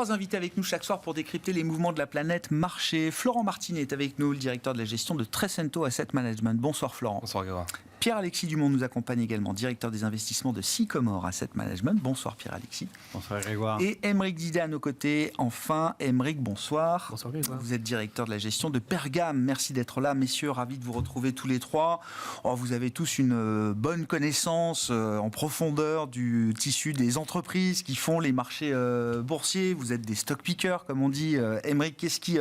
3 invités avec nous chaque soir pour décrypter les mouvements de la planète marché. Florent Martinet est avec nous, le directeur de la gestion de Trecento Asset Management. Bonsoir Florent. Bonsoir Grégoire. Pierre-Alexis Dumont nous accompagne également, directeur des investissements de Sycomore Asset Management. Bonsoir Pierre-Alexis. Bonsoir Grégoire. Et Aymeric Didet à nos côtés. Enfin, Aymeric, bonsoir. Bonsoir Grégoire. Vous êtes directeur de la gestion de Pergame. Merci d'être là, messieurs. Ravi de vous retrouver tous les trois. Vous avez tous une bonne connaissance en profondeur du tissu des entreprises qui font les marchés boursiers. Vous êtes des stock pickers, comme on dit. Aymeric, qu'est-ce qui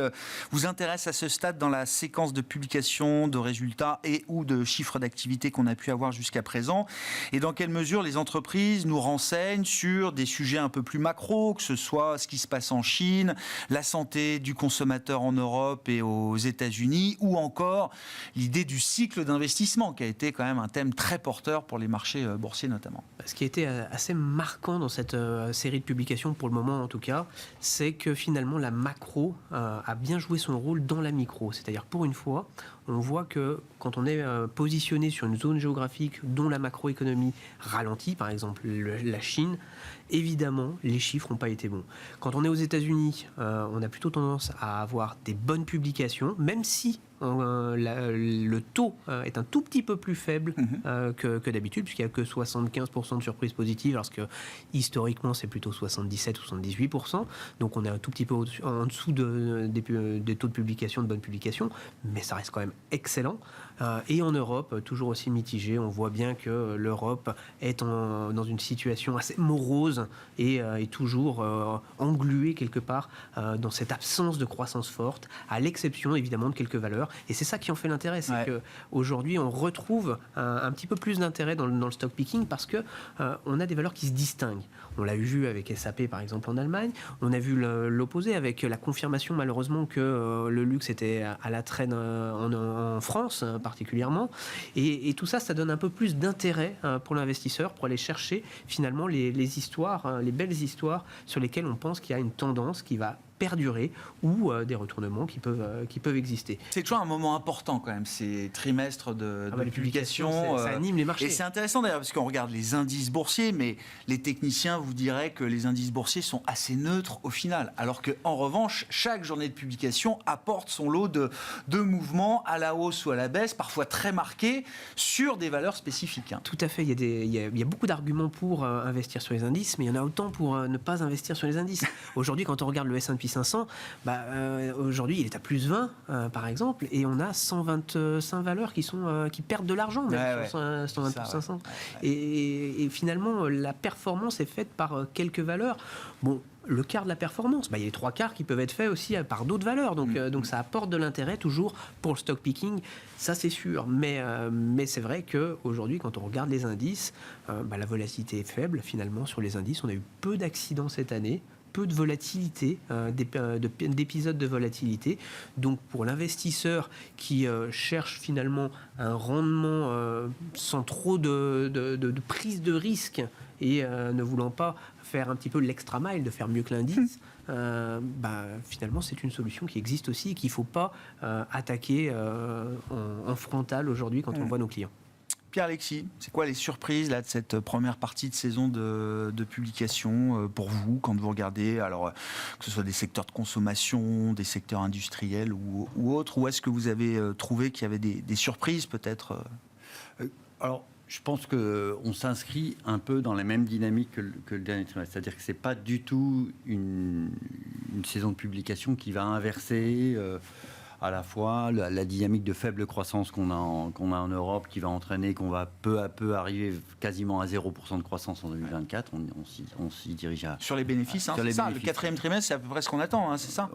vous intéresse à ce stade dans la séquence de publication, de résultats et ou de chiffres d'activité qu'on a pu avoir jusqu'à présent, et dans quelle mesure les entreprises nous renseignent sur des sujets un peu plus macro, que ce soit ce qui se passe en Chine, la santé du consommateur en Europe et aux États-Unis, ou encore l'idée du cycle d'investissement, qui a été quand même un thème très porteur pour les marchés boursiers notamment. Ce qui a été assez marquant dans cette série de publications, pour le moment en tout cas, c'est que finalement la macro a bien joué son rôle dans la micro. C'est-à-dire, pour une fois, on voit que quand on est positionné sur une zone géographique dont la macroéconomie ralentit, par exemple la Chine, évidemment, les chiffres n'ont pas été bons. Quand on est aux États-Unis, on a plutôt tendance à avoir des bonnes publications, même si le taux est un tout petit peu plus faible que d'habitude, puisqu'il n'y a que 75% de surprises positives, alors que historiquement c'est plutôt 77 ou 78%. Donc on est un tout petit peu en dessous des taux de publication, de bonnes publications, mais ça reste quand même excellent. Et en Europe, toujours aussi mitigé, on voit bien que l'Europe est dans une situation assez morose et est toujours engluée quelque part dans cette absence de croissance forte, à l'exception évidemment de quelques valeurs. Et c'est ça qui en fait l'intérêt, c'est qu'aujourd'hui on retrouve un petit peu plus d'intérêt dans le stock picking parce que on a des valeurs qui se distinguent. On l'a vu avec SAP par exemple en Allemagne, on a vu l'opposé avec la confirmation malheureusement que le luxe était à la traîne en France particulièrement. Et tout ça, ça donne un peu plus d'intérêt pour l'investisseur pour aller chercher finalement les histoires, les belles histoires sur lesquelles on pense qu'il y a une tendance qui va perdurer ou des retournements qui peuvent exister. C'est toujours un moment important quand même, ces trimestres de publication. Ça anime les marchés. Et c'est intéressant d'ailleurs parce qu'on regarde les indices boursiers, mais les techniciens vous diraient que les indices boursiers sont assez neutres au final. Alors qu'en revanche, chaque journée de publication apporte son lot de mouvements à la hausse ou à la baisse, parfois très marqués, sur des valeurs spécifiques. Tout à fait. Il y a beaucoup d'arguments pour investir sur les indices, mais il y en a autant pour ne pas investir sur les indices. Aujourd'hui, quand on regarde le S&P 500, aujourd'hui il est à plus 20 par exemple, et on a 125 valeurs qui perdent de l'argent sur 500. Et finalement la performance est faite par quelques valeurs. Bon, le quart de la performance, il y a les 3 quarts qui peuvent être faits aussi par d'autres valeurs, donc ça apporte de l'intérêt toujours pour le stock picking, ça c'est sûr, mais c'est vrai qu'aujourd'hui quand on regarde les indices, la volatilité est faible finalement sur les indices. On a eu peu d'accidents cette année, peu de volatilité, d'épisodes de volatilité. Donc pour l'investisseur qui cherche finalement un rendement sans trop de prise de risque et ne voulant pas faire un petit peu l'extra mile, de faire mieux que l'indice, finalement c'est une solution qui existe aussi et qu'il ne faut pas attaquer en frontal aujourd'hui quand on voit nos clients. Pierre-Alexis, c'est quoi les surprises là, de cette première partie de saison de publication pour vous, quand vous regardez, alors, que ce soit des secteurs de consommation, des secteurs industriels ou autres, ou est-ce que vous avez trouvé qu'il y avait des surprises peut-être Alors, je pense qu'on s'inscrit un peu dans la même dynamique que le dernier trimestre. C'est-à-dire que ce n'est pas du tout une saison de publication qui va inverser à la fois la dynamique de faible croissance qu'on a en Europe, qui va entraîner qu'on va peu à peu arriver quasiment à 0% de croissance en 2024. On s'y dirige à... Sur les bénéfices, c'est ça. Le 4e trimestre, c'est à peu près ce qu'on attend, c'est ça.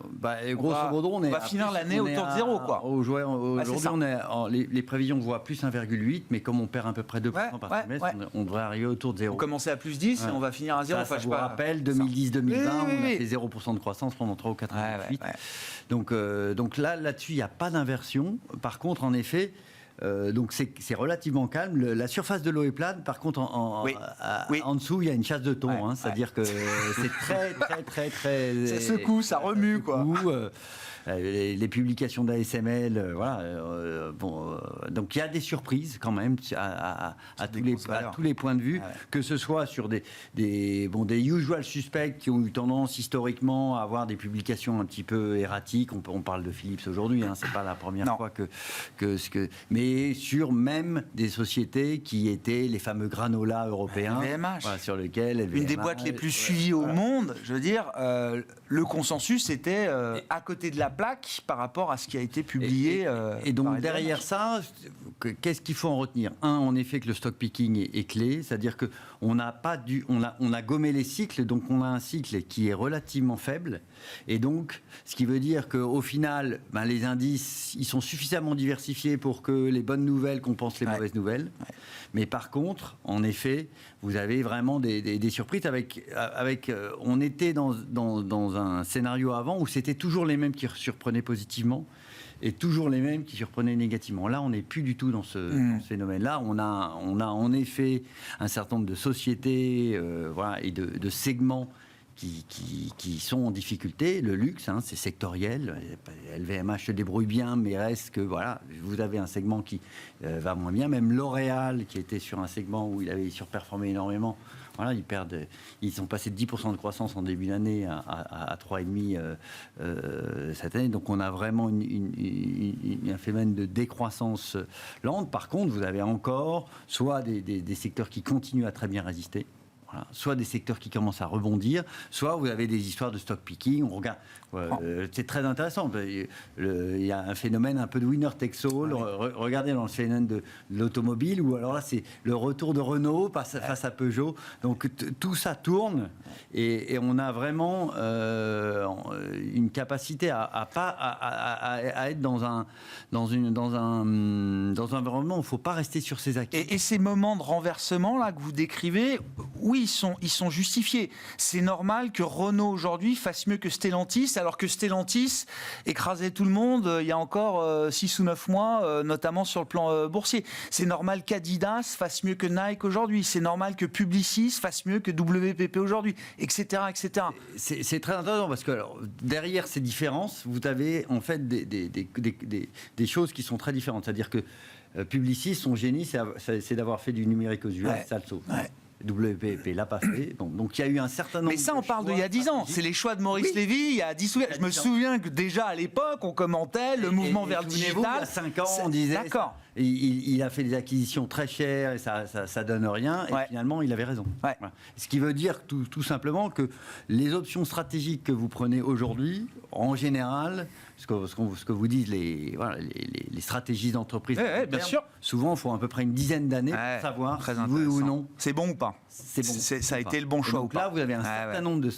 Grosso modo, on va finir l'année autour de 0, quoi. Aujourd'hui, les prévisions voient plus 1,8, mais comme on perd à peu près 2% par trimestre, on devrait arriver autour de 0. On commençait à plus 10 et on va finir à 0. Ça, je vous rappelle, 2010-2020, on a fait 0% de croissance pendant 3 ou 4 ans de suite. Donc là-dessus, il n'y a pas d'inversion. Par contre, en effet, donc c'est relativement calme. La surface de l'eau est plane. Par contre, en dessous, il y a une chasse de thon. C'est-à-dire que c'est très... Ça secoue, ça remue, quoi. les publications d'ASML, voilà. Donc il y a des surprises quand même à tous les points de vue, que ce soit sur des usual suspects qui ont eu tendance historiquement à avoir des publications un petit peu erratiques. On parle de Philips aujourd'hui, hein, c'est pas la première fois mais sur même des sociétés qui étaient les fameux granolas européens, LVMH. Sur lesquels LVMH, une des boîtes les plus suivies au monde, je veux dire, le consensus était à côté de la plaque par rapport à ce qui a été publié. Et donc derrière ça, qu'est-ce qu'il faut en retenir ? En effet, que le stock picking est clé, c'est-à-dire que on a gommé les cycles, donc on a un cycle qui est relativement faible, et donc ce qui veut dire qu'au final, les indices, ils sont suffisamment diversifiés pour que les bonnes nouvelles compensent les mauvaises nouvelles. Mais par contre, en effet, vous avez vraiment des surprises on était dans un scénario avant où c'était toujours les mêmes qui surprenaient positivement et toujours les mêmes qui surprenaient négativement. Là, on n'est plus du tout dans ce phénomène-là. On a en effet un certain nombre de sociétés et de segments qui sont en difficulté. Le luxe, c'est sectoriel. LVMH se débrouille bien, mais reste que vous avez un segment qui va moins bien. Même L'Oréal, qui était sur un segment où il avait surperformé énormément, ils sont passés de 10% de croissance en début d'année à 3,5% cette année. Donc on a vraiment un phénomène de décroissance lente. Par contre, vous avez encore soit des secteurs qui continuent à très bien résister, soit des secteurs qui commencent à rebondir, soit vous avez des histoires de stock picking. On regarde, c'est très intéressant. Il y a un phénomène un peu de winner takes all. Regardez dans le phénomène de l'automobile, où alors là c'est le retour de Renault face à Peugeot. Donc tout ça tourne et on a vraiment une capacité à être dans un environnement où il ne faut pas rester sur ses acquis. Et ces moments de renversement là que vous décrivez, oui, ils sont justifiés. C'est normal que Renault aujourd'hui fasse mieux que Stellantis, alors que Stellantis écrasait tout le monde il y a encore 6 ou 9 mois, notamment sur le plan boursier. C'est normal qu'Adidas fasse mieux que Nike aujourd'hui. C'est normal que Publicis fasse mieux que WPP aujourd'hui, etc. etc. C'est très intéressant parce que derrière ces différences, vous avez en fait des choses qui sont très différentes. C'est-à-dire que Publicis, son génie, c'est d'avoir fait du numérique aux US, Salto. WPP l'a pas fait. Donc il y a eu un certain nombre. Mais ça, on parle d'il y a 10 ans. C'est les choix de Maurice Lévy. Il y a 10 ans. Je me souviens que déjà à l'époque, on commentait le mouvement vers le digital. Il y a 5 ans, on disait. D'accord. Il a fait des acquisitions très chères et ça donne rien. Et finalement, il avait raison. Voilà. Ce qui veut dire tout simplement que les options stratégiques que vous prenez aujourd'hui, en général, ce que vous disent les stratégies d'entreprise, bien sûr. Souvent, il faut à peu près une dizaine d'années pour savoir si oui ou non. C'est bon ou pas. C'est bon. Ça a été le bon choix donc ou pas. là, vous avez un certain nombre de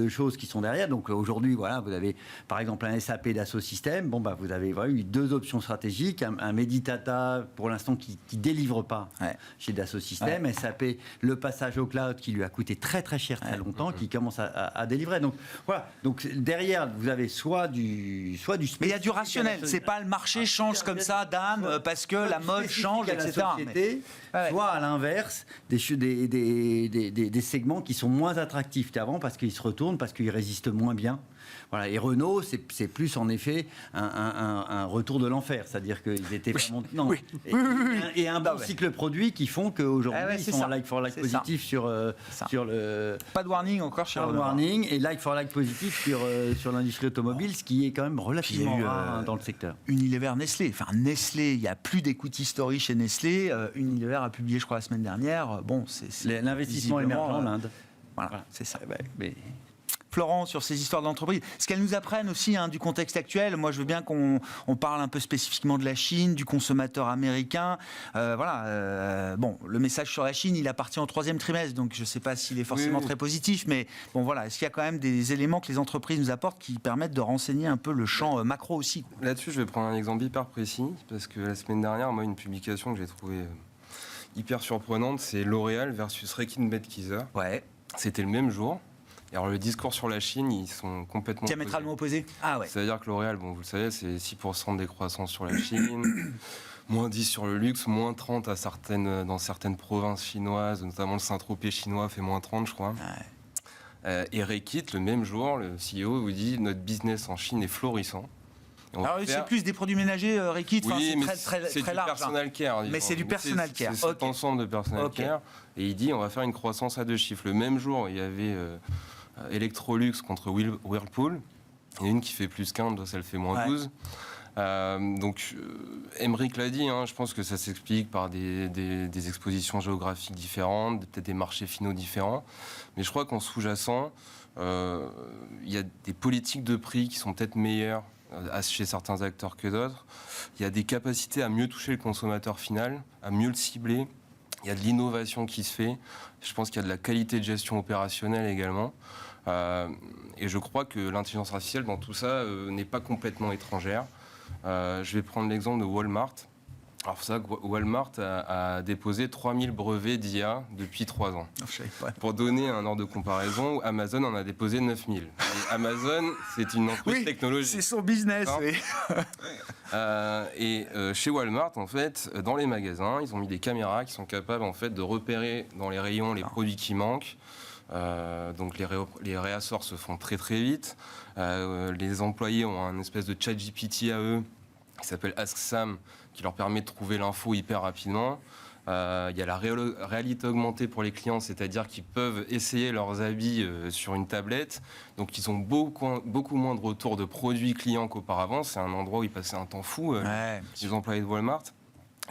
choses qui sont derrière. Donc aujourd'hui, vous avez par exemple un SAP Dassault Systèmes. Vous avez eu 2 options stratégiques. Un Meditata, pour l'instant, qui ne délivre pas chez Dassault Systèmes. SAP, le passage au cloud qui lui a coûté très très cher très longtemps, qui commence à délivrer. Donc voilà. Donc derrière, vous avez soit du mais il y a du rationnel. C'est pas le marché change comme ça, Dan, parce que la mode change, etc. Soit à l'inverse, des segments qui sont moins attractifs qu'avant parce qu'ils se retournent, parce qu'ils résistent moins bien. Voilà. Et Renault, c'est plus en effet un retour de l'enfer, c'est-à-dire qu'ils étaient vraiment et un bon cycle produit qui font qu'aujourd'hui ils sont en like for like positif sur le pas de warning encore chez Renault. Warning et like for like positif sur l'industrie automobile, ce qui est quand même relativement rare dans le secteur. Unilever, Nestlé. Enfin Nestlé, il n'y a plus d'equity story chez Nestlé. Unilever a publié, je crois, la semaine dernière. C'est l'investissement émergent en Inde. Voilà, c'est ça. Florent, sur ces histoires d'entreprise, ce qu'elles nous apprennent aussi du contexte actuel. Moi, je veux bien qu'on parle un peu spécifiquement de la Chine, du consommateur américain. Le message sur la Chine, il appartient au 3e trimestre, donc je ne sais pas s'il est forcément très positif, mais est-ce qu'il y a quand même des éléments que les entreprises nous apportent qui permettent de renseigner un peu le champ macro aussi, quoi. Là-dessus, je vais prendre un exemple hyper précis, parce que la semaine dernière, moi, une publication que j'ai trouvée hyper surprenante, c'est L'Oréal versus Reckitt Benckiser. C'était le même jour. Et alors le discours sur la Chine, ils sont complètement diamétralement opposés. C'est-à-dire que L'Oréal, vous le savez, c'est 6% de décroissance sur la Chine, moins 10 sur le luxe, moins 30 dans certaines provinces chinoises, notamment le Saint-Tropez chinois fait moins 30, je crois. Et Rekit, le même jour, le CEO vous dit notre business en Chine est florissant. Alors, c'est plus des produits ménagers, Rekit, oui, c'est très du large. Personal care. Mais c'est du personal care. C'est cet ensemble de personal care. Et il dit on va faire une croissance à 2 chiffres. Le même jour, il y avait Electrolux contre Whirlpool. Il y en a une qui fait plus 15, d'autres elle fait moins 12. Donc, Aymeric l'a dit, je pense que ça s'explique par des expositions géographiques différentes, peut-être des marchés finaux différents. Mais je crois qu'en sous-jacent, il y a des politiques de prix qui sont peut-être meilleures chez certains acteurs que d'autres. Il y a des capacités à mieux toucher le consommateur final, à mieux le cibler. Il y a de l'innovation qui se fait. Je pense qu'il y a de la qualité de gestion opérationnelle également. Et je crois que l'intelligence artificielle dans tout ça n'est pas complètement étrangère. Je vais prendre l'exemple de Walmart. Alors, il faut savoir que Walmart a déposé 3000 brevets d'IA depuis 3 ans. Pour donner un ordre de comparaison, Amazon en a déposé 9000. Et Amazon, c'est une entreprise technologique. C'est son business. Chez Walmart, en fait, dans les magasins, ils ont mis des caméras qui sont capables en fait, de repérer dans les rayons les produits qui manquent. Donc les réassorts se font très très vite. Les employés ont un espèce de chat GPT à eux qui s'appelle Ask Sam, qui leur permet de trouver l'info hyper rapidement. Il y a la réalité augmentée pour les clients, c'est-à-dire qu'ils peuvent essayer leurs habits sur une tablette. Donc ils ont beaucoup moins de retours de produits clients qu'auparavant. C'est un endroit où ils passaient un temps fou, les employés de Walmart.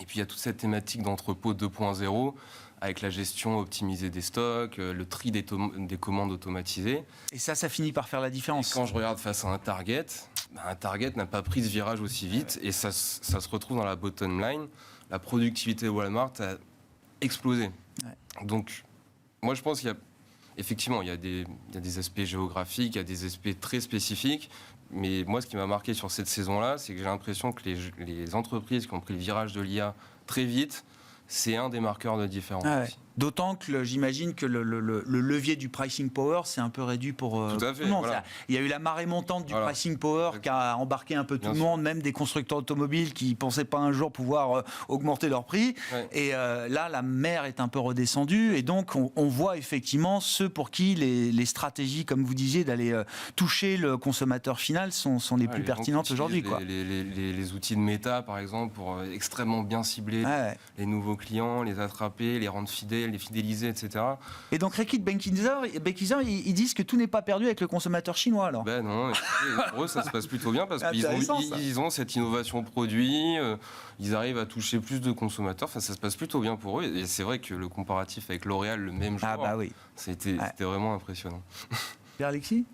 Et puis il y a toute cette thématique d'entrepôt 2.0 avec la gestion optimisée des stocks, le tri des commandes automatisées. Et ça finit par faire la différence. Et quand je regarde face à un Target n'a pas pris ce virage aussi vite et ça se retrouve dans la bottom line. La productivité de Walmart a explosé. Donc, moi je pense qu'il y a effectivement il y a des aspects géographiques, il y a des aspects très spécifiques. Mais moi, ce qui m'a marqué sur cette saison-là, c'est que j'ai l'impression que les entreprises qui ont pris le virage de l'IA très vite, c'est un des marqueurs de différence. D'autant que j'imagine que le levier du pricing power s'est un peu réduit pour tout à fait, le monde. voilà. Il y a eu la marée montante du pricing power qui a embarqué un peu tout le monde, même des constructeurs automobiles qui ne pensaient pas un jour pouvoir augmenter leur prix. Et là, la mer est un peu redescendue. Et donc, on voit effectivement ceux pour qui les stratégies, comme vous disiez, d'aller toucher le consommateur final sont les plus pertinentes aujourd'hui. Les outils de méta, par exemple, pour extrêmement bien cibler les nouveaux clients, les attraper, les rendre fidèles, les fidéliser, etc. Et donc Reckitt Benckiser, ils disent que tout n'est pas perdu avec le consommateur chinois, alors. Ben non, pour eux ça se passe plutôt bien parce qu'ils ont cette innovation produit, ils arrivent à toucher plus de consommateurs, enfin ça se passe plutôt bien pour eux. Et c'est vrai que le comparatif avec L'Oréal le même jour, c'était vraiment impressionnant. Alexis ?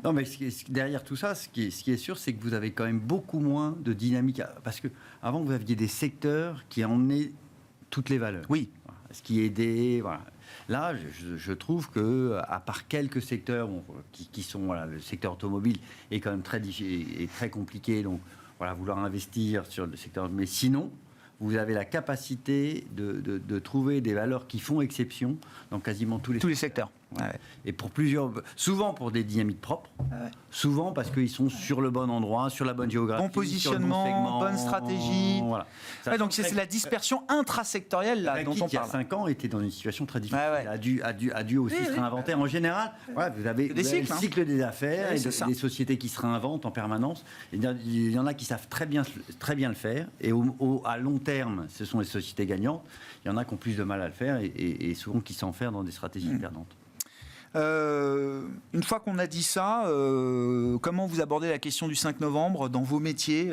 Non, mais derrière tout ça, ce qui est sûr, c'est que vous avez quand même beaucoup moins de dynamique. Parce qu'avant, vous aviez des secteurs qui emmenaient toutes les valeurs. Oui. Ce qui aidait. Voilà. Là, je trouve que, à part quelques secteurs qui sont. Le secteur automobile est quand même très compliqué. Donc, vouloir investir sur le secteur. Mais sinon, vous avez la capacité de trouver des valeurs qui font exception dans quasiment tous les secteurs. Et souvent pour des dynamiques propres, souvent parce qu'ils sont sur le bon endroit, sur la bonne géographie, bon positionnement, sur le bon segment, bonne stratégie. Voilà. Donc c'est la dispersion intrasectorielle là, dont on parle. Il y a 5 ans était dans une situation très difficile. A dû aussi se réinventer. En général, vous avez le cycle des affaires et des sociétés qui se réinventent en permanence. Il y en a qui savent très bien le faire. Et à long terme, ce sont les sociétés gagnantes. Il y en a qui ont plus de mal à le faire et souvent qui s'enferment dans des stratégies perdantes. Une fois qu'on a dit ça, comment vous abordez la question du 5 novembre dans vos métiers,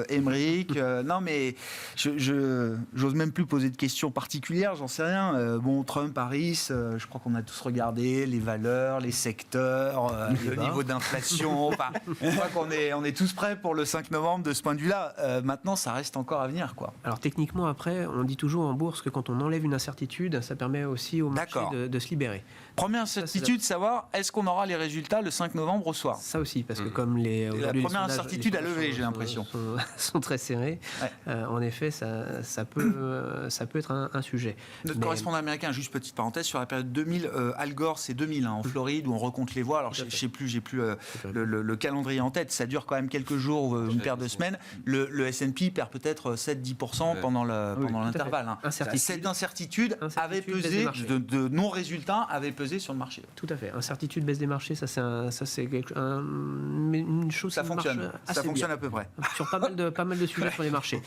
Aymeric Non, mais j'ose même plus poser de questions particulières, j'en sais rien. Trump, Harris, je crois qu'on a tous regardé les valeurs, les secteurs, le niveau d'inflation. Je crois qu'on est tous prêts pour le 5 novembre de ce point de vue-là. Maintenant, ça reste encore à venir, quoi. Alors techniquement, après, on dit toujours en bourse que quand on enlève une incertitude, ça permet aussi au marché de se libérer. Première incertitude, savoir est-ce qu'on aura les résultats le 5 novembre au soir. Ça aussi, parce que comme la première incertitude à lever, j'ai l'impression. Sont très serrés. En effet, ça peut être un sujet. Notre correspondant américain, juste petite parenthèse, sur la période 2000, Al Gore, c'est 2000, en Floride, où on recompte les voix. Alors, je ne sais plus, j'ai plus le calendrier en tête. Ça dure quand même quelques jours, une paire de semaines. Le S&P perd peut-être 7-10% pendant l'intervalle. Cette incertitude avait pesé, de non-résultats avait pesé sur le marché. Tout à fait. Incertitude, baisse des marchés, ça c'est une chose ça qui fonctionne. marche assez Ça fonctionne bien. à peu près. Sur pas mal de sujets sur les marchés.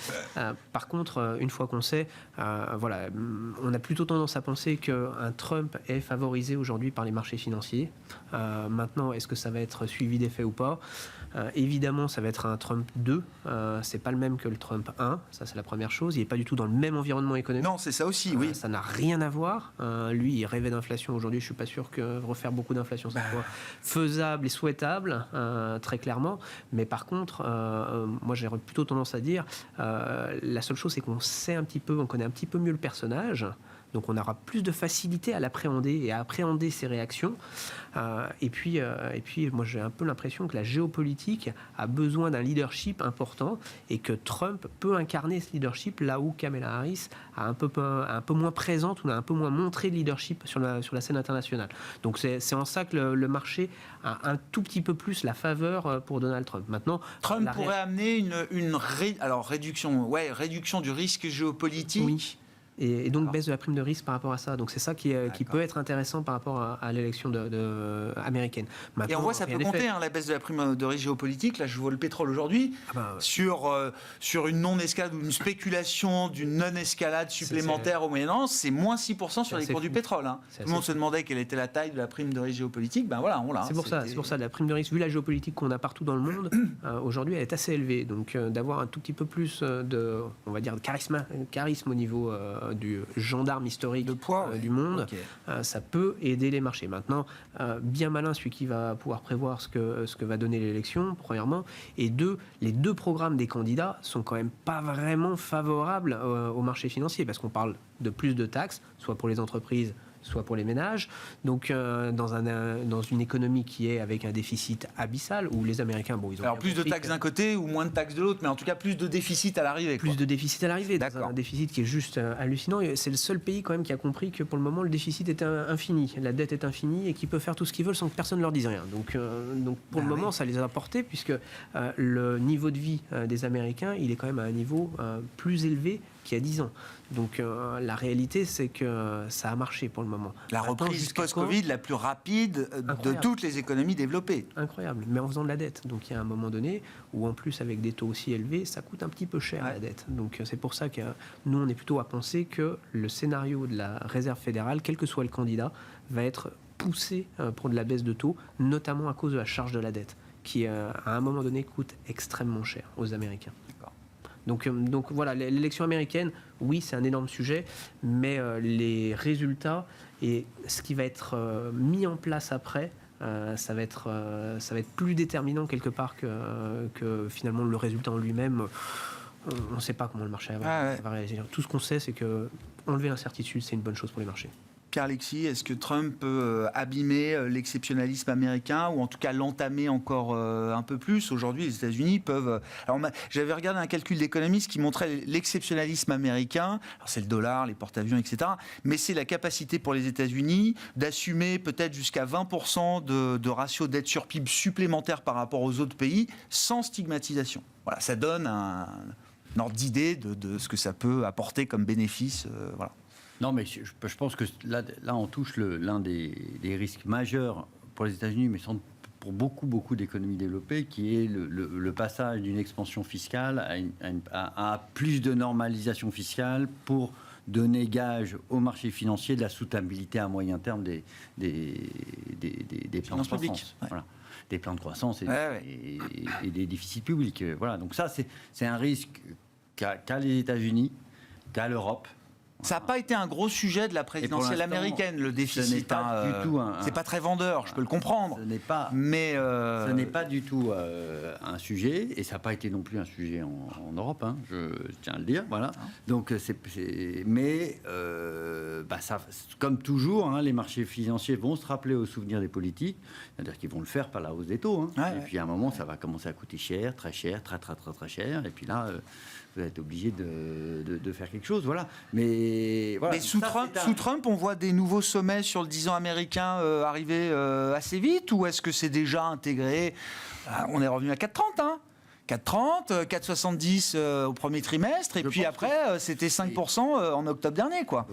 Par contre, une fois qu'on sait, voilà, on a plutôt tendance à penser qu'un Trump est favorisé aujourd'hui par les marchés financiers. Maintenant, est-ce que ça va être suivi d'effet ou pas ? Évidemment, ça va être un Trump 2. C'est pas le même que le Trump 1. Ça, c'est la première chose. Il n'est pas du tout dans le même environnement économique. Non, c'est ça aussi, oui. Ça n'a rien à voir. Lui, il rêvait d'inflation. Aujourd'hui, je suis pas sûr que refaire beaucoup d'inflation, ça soit faisable et souhaitable, très clairement. Mais par contre, moi, j'aurais plutôt tendance à dire, la seule chose, c'est qu'on sait un petit peu, on connaît un petit peu mieux le personnage. Donc on aura plus de facilité à l'appréhender et à appréhender ses réactions. Et puis, moi j'ai un peu l'impression que la géopolitique a besoin d'un leadership important et que Trump peut incarner ce leadership là où Kamala Harris a un peu moins présente ou a un peu moins montré de leadership sur la scène internationale. Donc c'est en ça que le marché a un tout petit peu plus la faveur pour Donald Trump. Maintenant, Trump pourrait amener réduction du risque géopolitique. Oui. Et donc baisse de la prime de risque par rapport à ça. Donc c'est ça qui peut être intéressant par rapport à l'élection américaine. Maintenant, et on voit ça peut compter, la baisse de la prime de risque géopolitique. Là, je vois le pétrole aujourd'hui sur une non-escalade ou une spéculation d'une non-escalade supplémentaire au Moyen-Orient, c'est moins 6% sur les cours du pétrole. Tout le monde se demandait quelle était la taille de la prime de risque géopolitique. Ben voilà, on l'a. C'est pour ça, la prime de risque, vu la géopolitique qu'on a partout dans le monde, aujourd'hui, elle est assez élevée. Donc d'avoir un tout petit peu plus de charisme au niveau du gendarme historique de poids, du monde, ça peut aider les marchés. Maintenant, bien malin celui qui va pouvoir prévoir ce que va donner l'élection, premièrement, et les deux programmes des candidats sont quand même pas vraiment favorables au marché financier, parce qu'on parle de plus de taxes, soit pour les entreprises, soit pour les ménages. Donc, dans une économie qui est avec un déficit abyssal, où les Américains, ils ont... Alors, plus de taxes d'un côté ou moins de taxes de l'autre, mais en tout cas, plus de déficit à l'arrivée. Plus de déficit à l'arrivée, dans un déficit qui est juste hallucinant. Et c'est le seul pays, quand même, qui a compris que, pour le moment, le déficit est infini. La dette est infinie et qu'ils peuvent faire tout ce qu'ils veulent sans que personne ne leur dise rien. Donc pour le moment, ça les a portés, puisque le niveau de vie des Américains, il est quand même à un niveau plus élevé qu'il y a 10 ans. Donc la réalité, c'est que ça a marché pour le moment. La reprise post-Covid la plus rapide de toutes les économies développées. Incroyable, mais en faisant de la dette. Donc il y a un moment donné où en plus avec des taux aussi élevés, ça coûte un petit peu cher la dette. Donc c'est pour ça que nous, on est plutôt à penser que le scénario de la Réserve fédérale, quel que soit le candidat, va être poussé pour de la baisse de taux, notamment à cause de la charge de la dette, qui à un moment donné coûte extrêmement cher aux Américains. Donc voilà, l'élection américaine, oui, c'est un énorme sujet, mais les résultats et ce qui va être mis en place après, ça va être plus déterminant quelque part que finalement le résultat en lui-même. On ne sait pas comment le marché va réagir. Tout ce qu'on sait, c'est que enlever l'incertitude, c'est une bonne chose pour les marchés. Pierre-Alexis, est-ce que Trump peut abîmer l'exceptionnalisme américain ou en tout cas l'entamer encore un peu plus ? Aujourd'hui, les États-Unis peuvent... Alors, j'avais regardé un calcul d'économistes qui montrait l'exceptionnalisme américain. Alors, c'est le dollar, les porte-avions, etc. Mais c'est la capacité pour les États-Unis d'assumer peut-être jusqu'à 20% de ratio dette sur PIB supplémentaire par rapport aux autres pays sans stigmatisation. Voilà, ça donne un ordre d'idée de ce que ça peut apporter comme bénéfice. Voilà. Non, mais je pense que là on touche l'un des risques majeurs pour les États-Unis, mais pour beaucoup d'économies développées, qui est le passage d'une expansion fiscale à plus de normalisation fiscale pour donner gage au marché financier de la soutenabilité à moyen terme des plans de croissance. Voilà. Des plans de croissance et des déficits publics. Voilà. Donc ça, c'est un risque qu'a les États-Unis, qu'a l'Europe. Ça n'a pas été un gros sujet de la présidentielle américaine, le déficit. C'est pas très vendeur, je peux le comprendre. Ce n'est pas du tout un sujet, et ça n'a pas été non plus un sujet en Europe, je tiens à le dire. Voilà. Donc, comme toujours, les marchés financiers vont se rappeler aux souvenirs des politiques, c'est-à-dire qu'ils vont le faire par la hausse des taux. Et puis à un moment, ça va commencer à coûter cher, très cher. Et puis là, vous êtes obligé de faire quelque chose. Voilà. Mais sous Trump, on voit des nouveaux sommets sur le 10 ans américain arriver assez vite, ou est-ce que c'est déjà intégré ? On est revenu à 4,30, 4,30 4,30, 4,70 au premier trimestre, et puis après, c'était 5% en octobre dernier, quoi.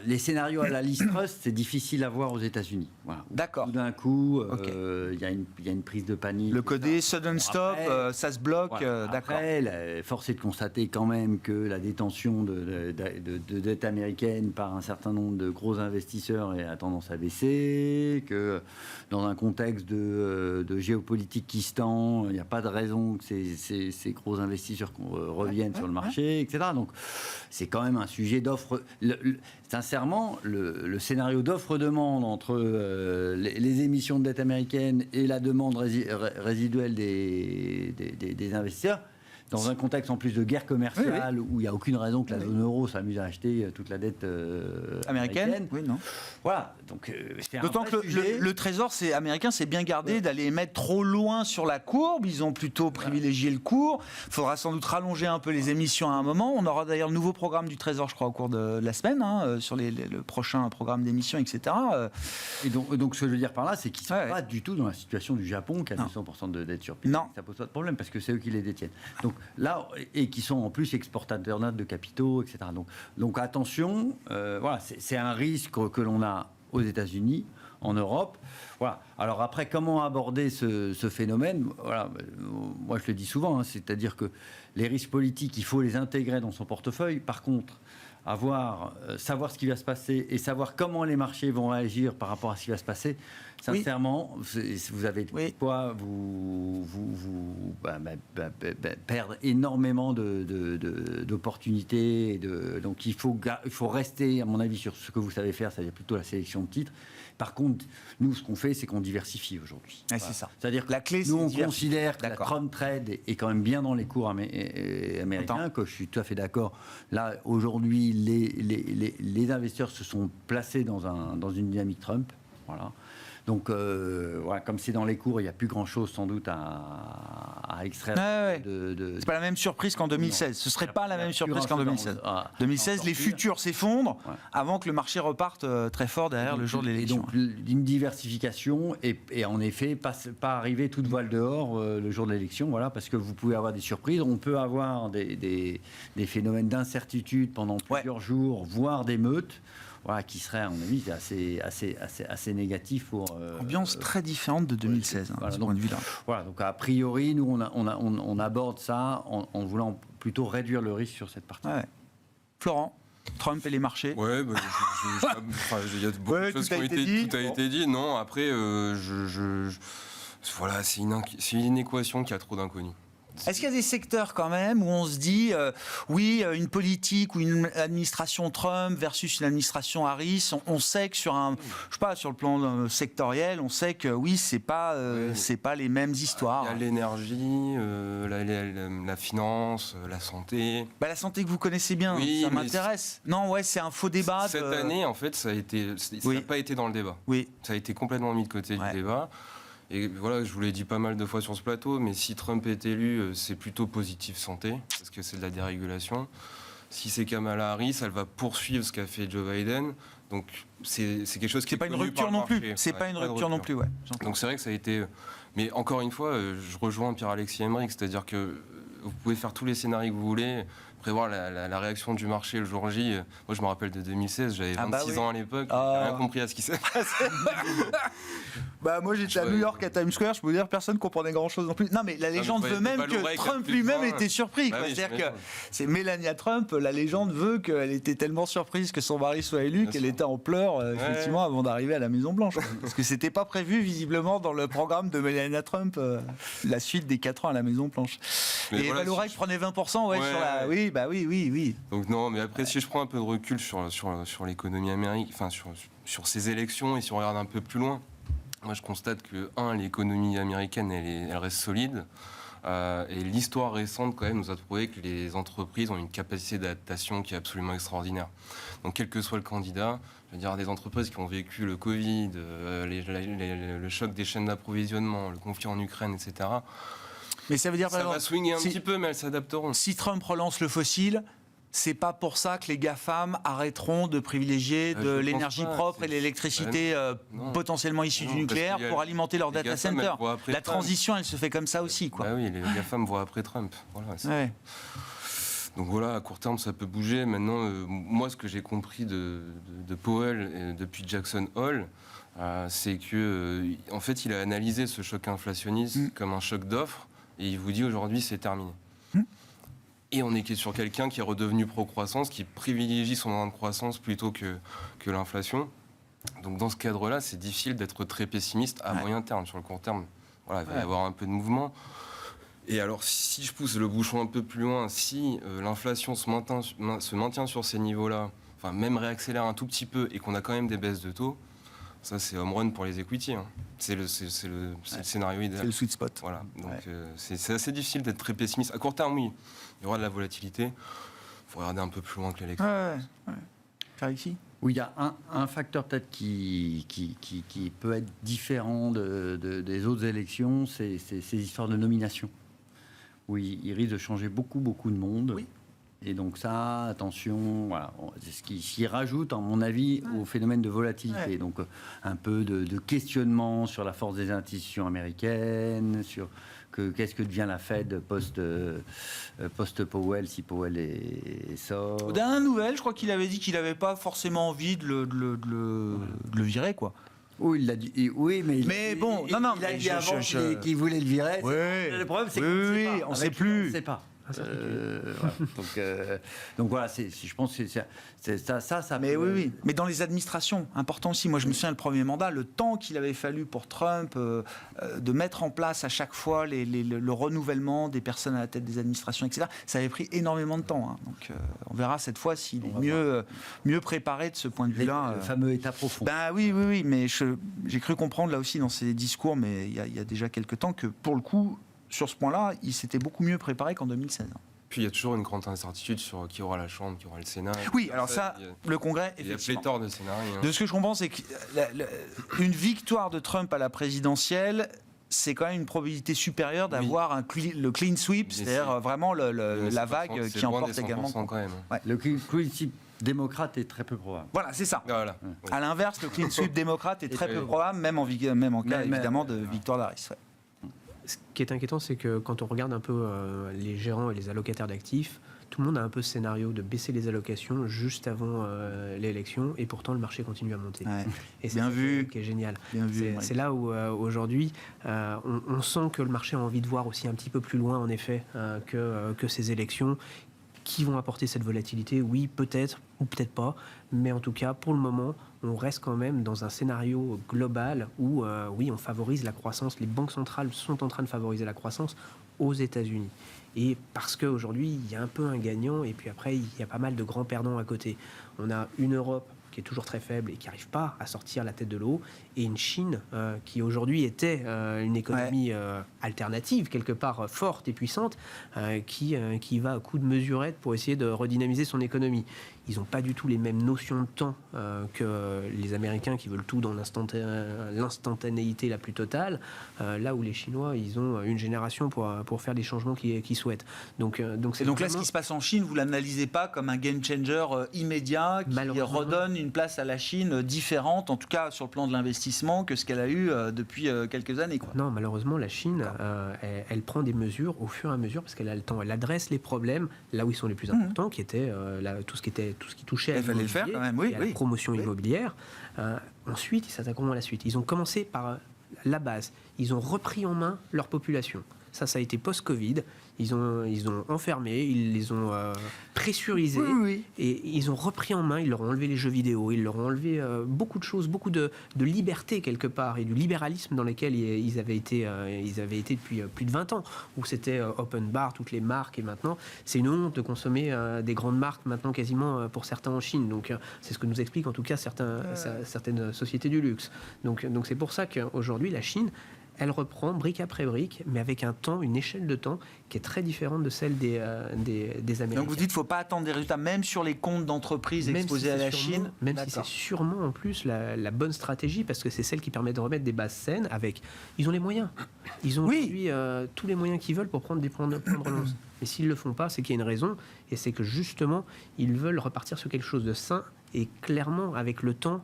Les scénarios à la Liz Truss, c'est difficile à voir aux États-Unis. Voilà. D'accord. Tout d'un coup, il y a une prise de panique. Le codé sudden stop, ça se bloque, voilà. d'accord. Après, force est de constater quand même que la détention de dette américaine par un certain nombre de gros investisseurs a tendance à baisser, que dans un contexte de géopolitique qui se tend, il n'y a pas de raison que ces gros investisseurs reviennent sur le marché, etc. Donc, c'est quand même un sujet d'offre. Sincèrement, le scénario d'offre-demande entre les émissions de dette américaine et la demande résiduelle des investisseurs, dans un contexte en plus de guerre commerciale où il n'y a aucune raison que la zone euro s'amuse à acheter toute la dette américaine. Oui, non. Voilà. Donc, d'autant que le Trésor américain s'est bien gardé d'aller mettre trop loin sur la courbe. Ils ont plutôt privilégié le cours. Il faudra sans doute rallonger un peu les émissions à un moment. On aura d'ailleurs le nouveau programme du Trésor, je crois, au cours de la semaine, sur le prochain programme d'émissions, etc. Et donc, ce que je veux dire par là, c'est qu'ils ne sont pas du tout dans la situation du Japon, qui a 200% de dette sur pied. Non. Ça pose pas de problème, parce que c'est eux qui les détiennent. Donc là, et qui sont en plus exportateurs nets de capitaux, etc. Donc attention, voilà, c'est un risque que l'on a aux États-Unis, en Europe. Voilà. Alors après, comment aborder ce phénomène ? Voilà, moi je le dis souvent, c'est-à-dire que les risques politiques, il faut les intégrer dans son portefeuille. Par contre, savoir ce qui va se passer et savoir comment les marchés vont réagir par rapport à ce qui va se passer, sincèrement, vous avez quoi perdre énormément d'opportunités. Donc il faut rester, à mon avis, sur ce que vous savez faire, c'est-à-dire plutôt la sélection de titres. Par contre, nous, ce qu'on fait, c'est qu'on diversifie aujourd'hui. Voilà. C'est ça. C'est-à-dire que la clé, nous, on considère que la Trump Trade est quand même bien dans les cours américains, que je suis tout à fait d'accord. Là, aujourd'hui, les investisseurs se sont placés dans une dynamique Trump. Voilà. Donc, voilà, comme c'est dans les cours, il n'y a plus grand-chose sans doute à extraire. C'est pas la même surprise qu'en 2016. Ce ne serait pas la même surprise qu'en 2016. 2016, les futurs s'effondrent avant que le marché reparte très fort derrière le jour de l'élection. Donc, une diversification et en effet, pas arriver toute voile dehors le jour de l'élection, voilà, parce que vous pouvez avoir des surprises. On peut avoir des phénomènes d'incertitude pendant plusieurs jours, voire des meutes. Voilà, qui serait, à mon avis, assez négatif pour... Ambiance très différente de 2016, voilà, ce point de vue-là. Voilà, donc a priori, nous, on aborde ça en voulant plutôt réduire le risque sur cette partie. Florent, Trump et les marchés. Ouais, il y a beaucoup de choses qui ont été dites. Tout a été dit. Non, après, voilà, c'est une équation qui a trop d'inconnus. Est-ce qu'il y a des secteurs quand même où on se dit une politique ou une administration Trump versus une administration Harris, on sait que sur le plan sectoriel, on sait que c'est pas les mêmes histoires. Il y a l'énergie, la finance, la santé. La santé que vous connaissez bien, ça m'intéresse. Non, c'est un faux débat. Cette année, en fait, ça n'a pas été dans le débat. Oui. Ça a été complètement mis de côté du débat. Et voilà, je vous l'ai dit pas mal de fois sur ce plateau, mais si Trump est élu, c'est plutôt positif santé, parce que c'est de la dérégulation. Si c'est Kamala Harris, elle va poursuivre ce qu'a fait Joe Biden. Donc c'est quelque chose qui n'est pas une rupture non plus. C'est pas une rupture non plus, Donc c'est vrai que ça a été... Mais encore une fois, je rejoins Pierre-Alexis Emmerich, c'est-à-dire que vous pouvez faire tous les scénarios que vous voulez, prévoir la réaction du marché le jour J. Moi, je me rappelle de 2016, j'avais 26 ans à l'époque, j'ai rien compris à ce qui s'est passé. Moi, j'étais à New York, à Times Square, je peux vous dire, personne ne comprenait grand-chose non plus. Non, mais la légende veut même que Trump lui-même était surpris. C'est-à-dire que c'est Melania Trump, la légende veut qu'elle était tellement surprise que son mari soit élu qu'elle était en pleurs, effectivement, avant d'arriver à la Maison-Blanche. Parce que c'était pas prévu, visiblement, dans le programme de Melania Trump, la suite des 4 ans à la Maison-Blanche. Et Vallourec prenait 20% sur la... Oui. Donc non, mais après, si je prends un peu de recul sur l'économie américaine, enfin sur ces élections, et si on regarde un peu plus loin, moi je constate que, l'économie américaine, elle reste solide. Et l'histoire récente, quand même, nous a prouvé que les entreprises ont une capacité d'adaptation qui est absolument extraordinaire. Donc, quel que soit le candidat, je veux dire, des entreprises qui ont vécu le Covid, le choc des chaînes d'approvisionnement, le conflit en Ukraine, etc., mais ça veut dire, ça va swinguer un petit peu, mais elles s'adapteront. Si Trump relance le fossile, c'est pas pour ça que les GAFAM arrêteront de privilégier de l'énergie propre et l'électricité potentiellement issue du nucléaire pour alimenter leur data center. La transition, elle se fait comme ça aussi, quoi. Bah oui, les GAFAM voient après Trump. Voilà, donc voilà, à court terme, ça peut bouger. Maintenant, moi, ce que j'ai compris de Powell depuis Jackson Hole, c'est que, en fait, il a analysé ce choc inflationniste comme un choc d'offres, et il vous dit aujourd'hui, c'est terminé. Et on est sur quelqu'un qui est redevenu pro-croissance, qui privilégie son endroit de croissance plutôt que l'inflation. Donc dans ce cadre-là, c'est difficile d'être très pessimiste à moyen terme. Sur le court terme, voilà, il va y avoir un peu de mouvement. Et alors, si je pousse le bouchon un peu plus loin, si l'inflation se maintient sur ces niveaux-là, enfin même réaccélère un tout petit peu, et qu'on a quand même des baisses de taux, ça c'est home run pour les equity. Hein. C'est le scénario idéal. C'est le sweet spot. Voilà. Donc c'est assez difficile d'être très pessimiste. À court terme, oui, il y aura de la volatilité. Il faut regarder un peu plus loin que l'élection. Ici. Oui, il y a un facteur peut-être qui peut être différent des autres élections, c'est ces histoires de nomination. Oui, il risque de changer beaucoup de monde. Oui. Et donc ça, attention, voilà, c'est ce qui rajoute, à mon avis, au phénomène de volatilité. Donc un peu de questionnement sur la force des institutions américaines, sur qu'est-ce que devient la Fed post-Powell, si Powell sort. Dernière nouvelle, je crois qu'il avait dit qu'il n'avait pas forcément envie de le virer, quoi. Oui, il l'a dit. Oui, mais bon, il a dit avant qu'il voulait le virer. Oui. Le problème, c'est qu'on ne sait plus. On ne sait pas. Voilà. Donc voilà, je pense que c'est ça. Mais oui. Mais dans les administrations, important aussi. Moi, je me souviens le premier mandat, le temps qu'il avait fallu pour Trump de mettre en place à chaque fois le renouvellement des personnes à la tête des administrations, etc. Ça avait pris énormément de temps. Hein. Donc, on verra cette fois s'il est mieux préparé de ce point de vue-là. Le fameux état profond. Ben oui. Mais j'ai cru comprendre là aussi dans ses discours, mais il y a déjà quelques temps que pour le coup. Sur ce point-là, il s'était beaucoup mieux préparé qu'en 2016. Puis il y a toujours une grande incertitude sur qui aura la Chambre, qui aura le Sénat. Oui, alors ça, le Congrès, il y a pléthore de scénarios. Hein. De ce que je comprends, c'est qu'une victoire de Trump à la présidentielle, c'est quand même une probabilité supérieure d'avoir le clean sweep, c'est-à-dire vraiment la vague qui emporte également. Quand même. Ouais. Le clean sweep démocrate est très peu probable. Voilà, c'est ça. Voilà. À l'inverse, le clean sweep démocrate est très peu probable, même en cas évidemment de victoire d'Harris. Ouais. Ce qui est inquiétant, c'est que quand on regarde un peu les gérants et les allocataires d'actifs, tout le monde a un peu ce scénario de baisser les allocations juste avant l'élection, et pourtant le marché continue à monter. Ouais. Et c'est bien vu, qui est génial. C'est là où aujourd'hui on sent que le marché a envie de voir aussi un petit peu plus loin, en effet, que ces élections qui vont apporter cette volatilité. Oui, peut-être ou peut-être pas, mais en tout cas, pour le moment, on reste quand même dans un scénario global où, oui, on favorise la croissance. Les banques centrales sont en train de favoriser la croissance aux États-Unis. Et parce qu'aujourd'hui, il y a un peu un gagnant, et puis après, il y a pas mal de grands perdants à côté. On a une Europe qui est toujours très faible et qui n'arrive pas à sortir la tête de l'eau, et une Chine qui aujourd'hui était une économie alternative, quelque part forte et puissante, qui va à coups de mesurettes pour essayer de redynamiser son économie. Ils n'ont pas du tout les mêmes notions de temps que les Américains qui veulent tout dans l'instantanéité la plus totale, là où les Chinois, ils ont une génération pour faire les changements qu'ils souhaitent. Donc là, ce qui se passe en Chine, vous ne l'analysez pas comme un game changer immédiat qui redonne une place à la Chine différente, en tout cas sur le plan de l'investissement, que ce qu'elle a eu depuis quelques années, quoi. Non, malheureusement, la Chine, elle prend des mesures au fur et à mesure, parce qu'elle a le temps. Elle adresse les problèmes là où ils sont les plus importants, qui étaient tout ce qui touchait à l'immobilier, à la promotion immobilière. Ensuite, ils s'attaqueront à la suite. Ils ont commencé par la base. Ils ont repris en main leur population. Ça a été post-Covid. Ils ont enfermé, ils les ont pressurisés, et ils ont repris en main, ils leur ont enlevé les jeux vidéo, ils leur ont enlevé beaucoup de choses, beaucoup de liberté quelque part, et du libéralisme dans lequel ils avaient été depuis plus de 20 ans, où c'était open bar, toutes les marques, et maintenant c'est une honte de consommer des grandes marques maintenant quasiment pour certains en Chine. Donc c'est ce que nous expliquent en tout cas certaines sociétés du luxe. Donc c'est pour ça qu'aujourd'hui la Chine, elle reprend brique après brique, mais avec une échelle de temps qui est très différente de celle des Américains. Donc vous dites qu'il ne faut pas attendre des résultats, même sur les comptes d'entreprises exposés à la Chine. Même si c'est sûrement en plus la bonne stratégie, parce que c'est celle qui permet de remettre des bases saines avec... Ils ont les moyens. Ils ont aujourd'hui tous les moyens qu'ils veulent pour prendre des plans de relance. Mais s'ils ne le font pas, c'est qu'il y a une raison, et c'est que justement, ils veulent repartir sur quelque chose de sain. Et clairement, avec le temps,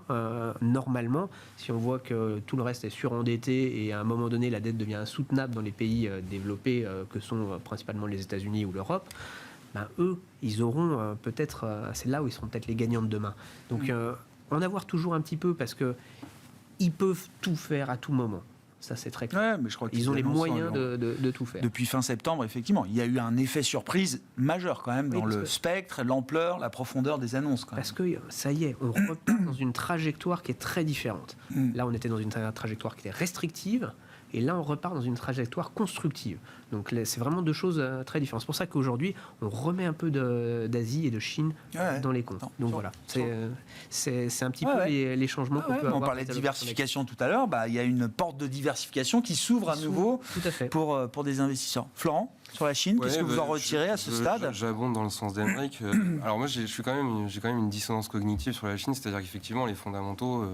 normalement, si on voit que tout le reste est surendetté et à un moment donné, la dette devient insoutenable dans les pays développés que sont principalement les États-Unis ou l'Europe, eux, ils auront peut-être... c'est là où ils seront peut-être les gagnants de demain. Donc, en avoir toujours un petit peu, parce qu'ils peuvent tout faire à tout moment. Ça, c'est très clair. Ouais, mais je crois ils ont les moyens de tout faire. Depuis fin septembre, effectivement, il y a eu un effet surprise majeur quand même dans le spectre, l'ampleur, la profondeur des annonces. Parce que ça y est, on repart dans une trajectoire qui est très différente. Là, on était dans une trajectoire qui était restrictive. Et là, on repart dans une trajectoire constructive. Donc, c'est vraiment deux choses très différentes. C'est pour ça qu'aujourd'hui, on remet un peu d'Asie et de Chine dans les comptes. Donc voilà, c'est un petit peu les changements qu'on peut avoir. On parlait de diversification tout à l'heure. Il y a une porte de diversification qui s'ouvre à nouveau pour des investisseurs. Florent, sur la Chine, qu'est-ce que vous en retirez à ce stade ? J'abonde dans le sens d'Aymeric. Alors moi, j'ai quand même une dissonance cognitive sur la Chine, c'est-à-dire qu'effectivement, les fondamentaux...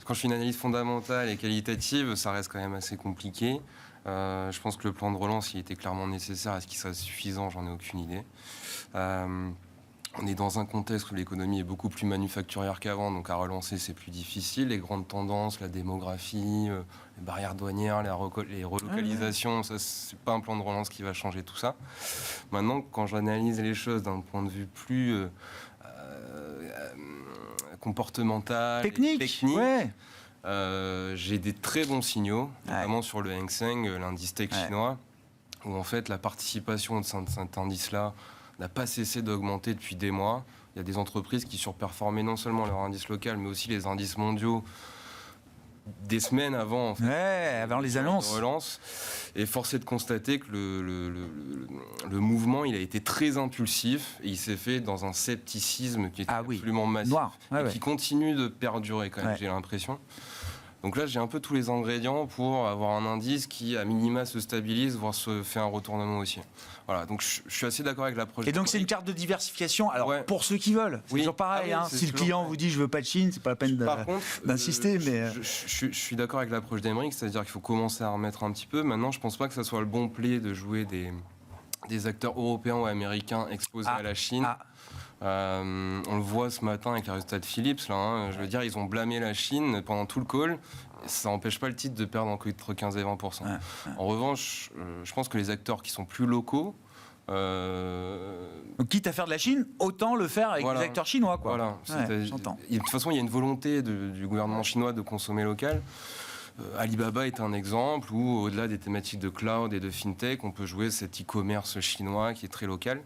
Quand je fais une analyse fondamentale et qualitative, ça reste quand même assez compliqué. Je pense que le plan de relance, il était clairement nécessaire. Est-ce qu'il sera suffisant ? J'en ai aucune idée. On est dans un contexte où l'économie est beaucoup plus manufacturière qu'avant, donc à relancer, c'est plus difficile. Les grandes tendances, la démographie, les barrières douanières, les relocalisations, ça, c'est pas un plan de relance qui va changer tout ça. Maintenant, quand j'analyse les choses d'un point de vue plus... comportemental, technique. J'ai des très bons signaux, notamment sur le Hang Seng, l'indice tech chinois, où en fait la participation de cet indice-là n'a pas cessé d'augmenter depuis des mois. Il y a des entreprises qui surperformaient non seulement leur indice local, mais aussi les indices mondiaux des semaines avant, en fait, avant les annonces. Relance. Et force est de constater que le mouvement, il a été très impulsif et il s'est fait dans un scepticisme qui est absolument massif et qui continue de perdurer quand même, j'ai l'impression. Donc là, j'ai un peu tous les ingrédients pour avoir un indice qui, à minima, se stabilise, voire se fait un retournement aussi. Voilà, donc je suis assez d'accord avec l'approche. Et donc c'est une carte de diversification. Alors pour ceux qui veulent, c'est toujours pareil. Si le client vous dit je veux pas de Chine, c'est pas la peine d'insister. Je suis d'accord avec l'approche d'Aymeric, c'est-à-dire qu'il faut commencer à remettre un petit peu. Maintenant, je pense pas que ça soit le bon play de jouer des acteurs européens ou américains exposés à la Chine. On le voit ce matin avec les résultats de Philips. Là, je veux dire, ils ont blâmé la Chine pendant tout le call. Ça n'empêche pas le titre de perdre entre 15 et 20%. En revanche, je pense que les acteurs qui sont plus locaux... Donc, quitte à faire de la Chine, autant le faire avec les acteurs chinois. Voilà. De toute façon, il y a une volonté du gouvernement chinois de consommer local. Alibaba est un exemple où, au-delà des thématiques de cloud et de fintech, on peut jouer cet e-commerce chinois qui est très local.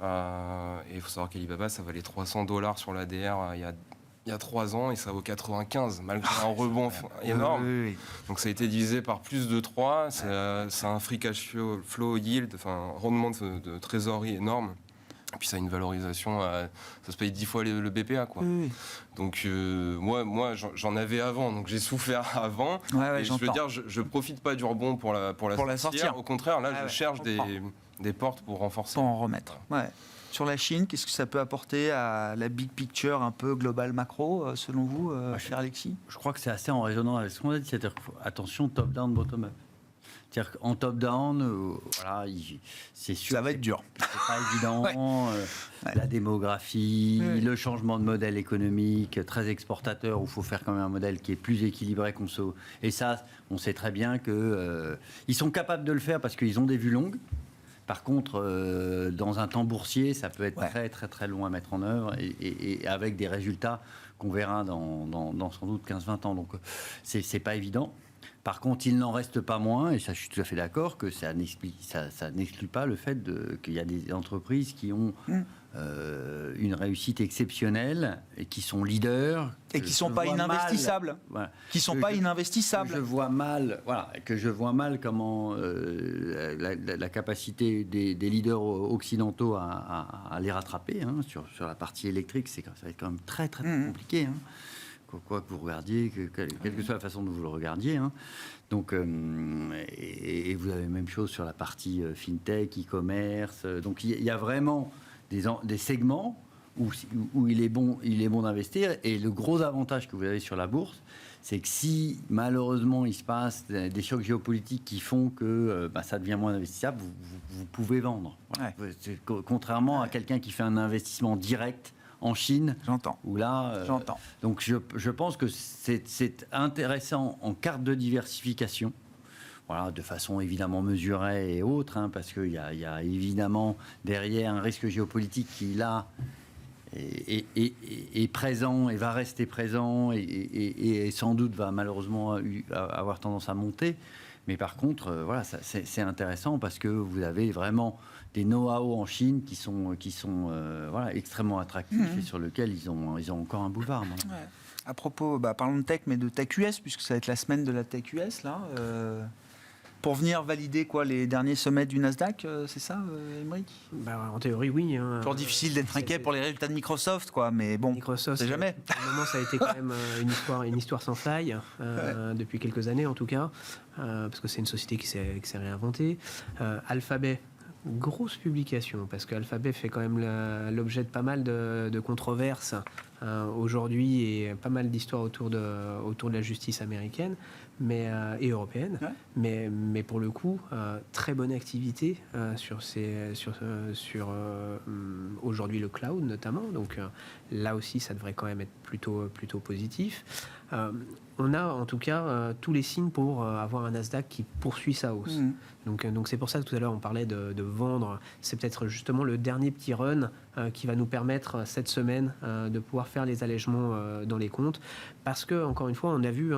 Et il faut savoir qu'Alibaba, ça valait $300 sur l'ADR il y a 3 ans et ça vaut 95, malgré un rebond énorme. Donc ça a été divisé par plus de 3. C'est un free cash flow yield, un rendement de trésorerie énorme. Et puis ça a une valorisation, ça se paye 10 fois le BPA, quoi. Donc moi j'en avais avant, donc j'ai souffert avant. Et je veux dire, je profite pas du rebond pour la sortir. Au contraire, là, je cherche des portes pour renforcer. Pour en remettre. Sur la Chine, qu'est-ce que ça peut apporter à la big picture un peu globale macro, selon vous, cher Alexis ? Je crois que c'est assez en résonance avec ce qu'on a dit, c'est-à-dire attention, top-down, bottom-up. C'est-à-dire qu'en top-down, c'est sûr. Ça va être dur. C'est pas évident. La démographie, le changement de modèle économique, très exportateur, où il faut faire quand même un modèle qui est plus équilibré. Et ça, on sait très bien qu'ils sont capables de le faire parce qu'ils ont des vues longues. Par contre, dans un temps boursier, ça peut être très très très long à mettre en œuvre et avec des résultats qu'on verra dans sans doute 15-20 ans. Donc, c'est pas évident. Par contre, il n'en reste pas moins, et ça je suis tout à fait d'accord, que ça n'exclut pas le fait qu'il y a des entreprises qui ont une réussite exceptionnelle et qui sont leaders. Et qui ne sont pas ininvestissables. Qui ne sont pas ininvestissables. Que je vois mal comment la capacité des leaders occidentaux à les rattraper sur la partie électrique, ça va être quand même très très compliqué. quoi que vous regardiez, quelle que soit la façon dont vous le regardiez. Hein. Donc, et vous avez la même chose sur la partie fintech, e-commerce. Donc il y a vraiment des segments où il est bon d'investir. Et le gros avantage que vous avez sur la bourse, c'est que si malheureusement il se passe des chocs géopolitiques qui font que ça devient moins investissable, vous pouvez vendre. Voilà. Ouais. Contrairement à quelqu'un qui fait un investissement direct en Chine. J'entends. Où là, j'entends. Donc je pense que c'est intéressant en carte de diversification. Voilà, de façon évidemment mesurée et autre, hein, parce qu'il y a évidemment derrière un risque géopolitique qui là est présent et va rester présent et sans doute va malheureusement avoir tendance à monter. Mais par contre, voilà, c'est intéressant parce que vous avez vraiment des know-how en Chine qui sont voilà, extrêmement attractifs et sur lesquels ils ont encore un boulevard. Ouais. À propos, parlons de tech, mais de tech US, puisque ça va être la semaine de la tech US, là. Pour venir valider les derniers sommets du Nasdaq, c'est ça, Aymeric ? En théorie, oui. Hein. Toujours difficile d'être inquiet pour les résultats de Microsoft, mais bon, Microsoft, c'est jamais. Pour le moment, ça a été quand même une histoire sans faille, depuis quelques années en tout cas, parce que c'est une société qui s'est réinventée. Alphabet, grosse publication, parce qu'Alphabet fait quand même l'objet de pas mal de controverses aujourd'hui et pas mal d'histoires autour de la justice américaine et européenne. Ouais. Mais pour le coup, très bonne activité sur aujourd'hui le cloud notamment. Donc là aussi, ça devrait quand même être plutôt positif. On a en tout cas tous les signes pour avoir un Nasdaq qui poursuit sa hausse. Donc c'est pour ça que tout à l'heure on parlait de vendre. C'est peut-être justement le dernier petit run qui va nous permettre cette semaine de pouvoir faire les allègements dans les comptes. Parce que, encore une fois, on a vu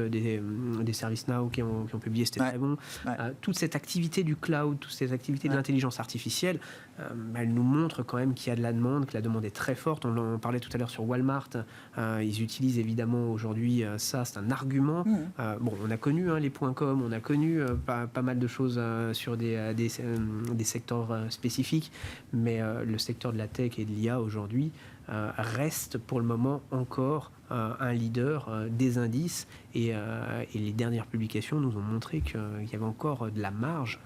des ServiceNow qui ont publié, c'était très bon. Ouais. Toute cette activité du cloud, toutes ces activités de l'intelligence artificielle, elle nous montre quand même qu'il y a de la demande, que la demande est très forte. On parlait tout à l'heure sur Walmart. Ils utilisent évidemment aujourd'hui ça, c'est un argument. On a connu les .com, on a connu pas mal de choses sur des secteurs spécifiques, mais le secteur de la tech et de l'IA aujourd'hui reste pour le moment encore un leader des indices et les dernières publications nous ont montré qu'il y avait encore de la marge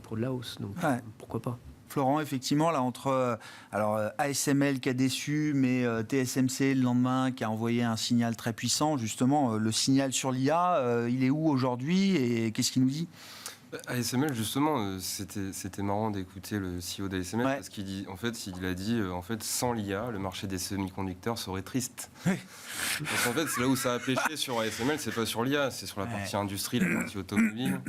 pour de la hausse, donc pourquoi pas. Florent, effectivement, là, entre ASML qui a déçu, mais TSMC le lendemain qui a envoyé un signal très puissant, justement, le signal sur l'IA, il est où aujourd'hui et qu'est-ce qu'il nous dit ? ASML, justement, c'était marrant d'écouter le CEO d'ASML parce qu'il dit, il a dit, sans l'IA, le marché des semi-conducteurs serait triste. Donc en fait, c'est là où ça a pêché sur ASML, c'est pas sur l'IA, c'est sur la partie industrie, la partie automobile.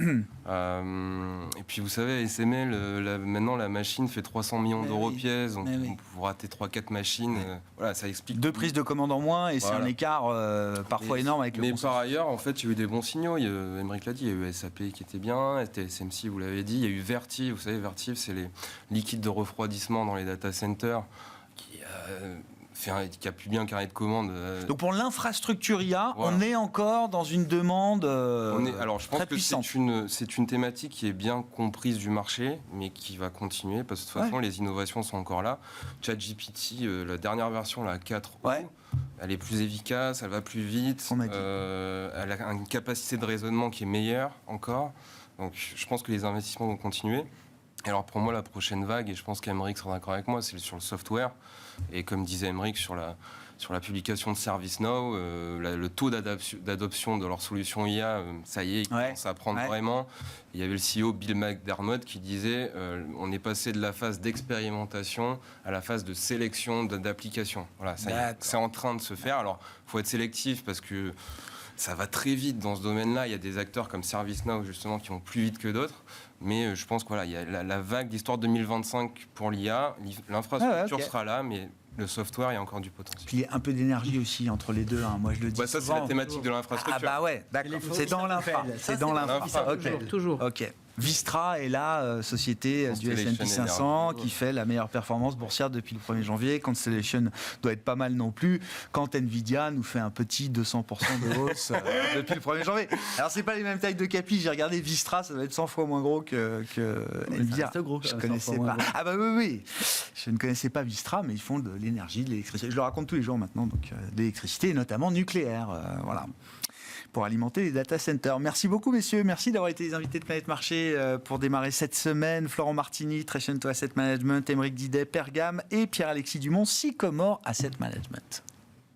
Et puis vous savez, ASML, maintenant la machine fait 300 millions d'euros pièce, donc vous ratez 3-4 machines, voilà, ça explique. 2 prises de commande en moins et c'est un écart parfois énorme avec le Mais par ailleurs, en fait, il y a eu des bons signaux. Aymeric l'a dit, il y a eu SAP qui était bien. TSMC, vous l'avez dit, il y a eu Vertiv, vous savez, Vertiv, c'est les liquides de refroidissement dans les data centers qui a pu bien carrer de commandes. Donc pour l'infrastructure IA, on est encore dans une demande alors je pense que puissante. C'est une thématique qui est bien comprise du marché, mais qui va continuer, parce que de toute façon, les innovations sont encore là. ChatGPT, la dernière version, la 4, elle est plus efficace, elle va plus vite, elle a une capacité de raisonnement qui est meilleure encore. Donc je pense que les investissements vont continuer. Et alors pour moi, la prochaine vague, et je pense qu'Aymeric sera d'accord avec moi, c'est sur le software. Et comme disait Aymeric, sur la publication de ServiceNow, le taux d'adoption de leur solution IA, ça y est, il commence à prendre vraiment. Il y avait le CEO Bill McDermott qui disait on est passé de la phase d'expérimentation à la phase de sélection d'applications. Voilà, ça y est, c'est en train de se faire. Alors il faut être sélectif parce que ça va très vite dans ce domaine-là. Il y a des acteurs comme ServiceNow, justement, qui vont plus vite que d'autres. Mais je pense qu'il y a la vague d'histoire 2025 pour l'IA. L'infrastructure sera là, mais le software, il y a encore du potentiel. Puis il y a un peu d'énergie aussi entre les deux. Moi, je le dis ça, c'est la thématique de l'infrastructure. D'accord. C'est dans l'infra. C'est dans l'infra. Toujours. Ok. Vistra est la société du S&P 500 qui fait la meilleure performance boursière depuis le 1er janvier. Constellation doit être pas mal non plus. Quand Nvidia nous fait un petit 200% de hausse depuis le 1er janvier. Alors, c'est pas les mêmes tailles de capi. J'ai regardé Vistra, ça doit être 100 fois moins gros que Nvidia. Gros, je connaissais pas. Ah bah oui. Je ne connaissais pas Vistra, mais ils font de l'énergie, de l'électricité. Je le raconte tous les jours maintenant, donc d'électricité, notamment nucléaire. Voilà. Pour alimenter les data centers. Merci beaucoup, messieurs. Merci d'avoir été les invités de Planète Marché pour démarrer cette semaine. Florent Martini, Trecento Asset Management, Aymeric Didet, Pergam et Pierre-Alexis Dumont, Sycomore Asset Management.